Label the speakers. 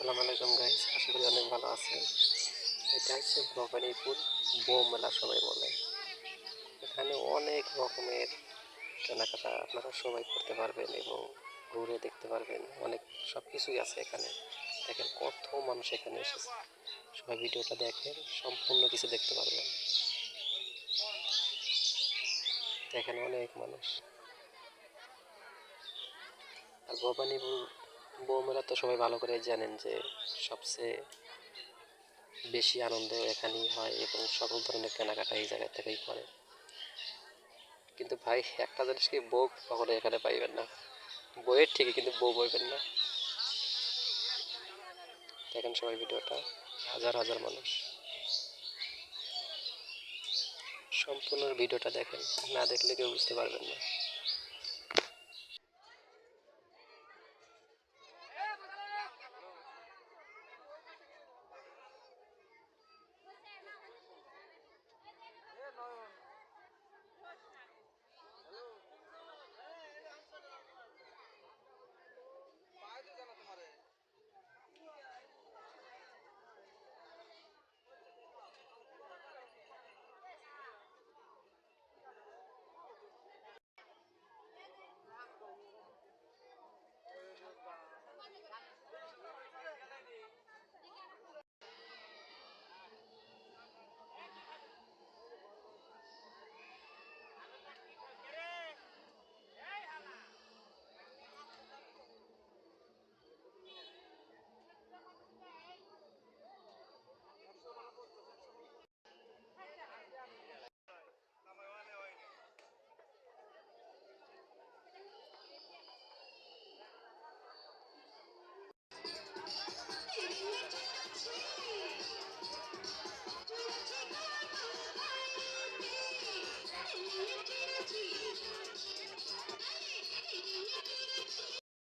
Speaker 1: আসসালামু আলাইকুম গাইস, আশা করি অনেক ভালো আছেন। এটা হচ্ছে ভবানীপুর বউ মেলা সবাই বলে। এখানে অনেক রকমের কেনাকাটা আপনারা সবাই করতে পারবেন এবং ঘুরে দেখতে পারবেন। অনেক সব কিছুই আছে এখানে। দেখেন কত মানুষ এখানে এসেছে। সবাই ভিডিওটা দেখেন, সম্পূর্ণ কিছু দেখতে পারবেন। দেখেন অনেক মানুষ। আর ভবানীপুর বউ মেলা তো সবাই ভালো করে জানেন যে সবচেয়ে বেশি আনন্দ এখানেই হয় এবং সকল ধরনের কেনাকাটা এই জায়গা থেকেই করে। কিন্তু ভাই একটা জিনিস কি, বউ কখনো এখানে পাইবেন না। বইয়ের ঠিকই, কিন্তু বউ পাইবেন না। দেখেন সবাই ভিডিওটা, হাজার হাজার মানুষ। সম্পূর্ণ ভিডিওটা দেখেন, না দেখলে কেউ বুঝতে পারবেন না।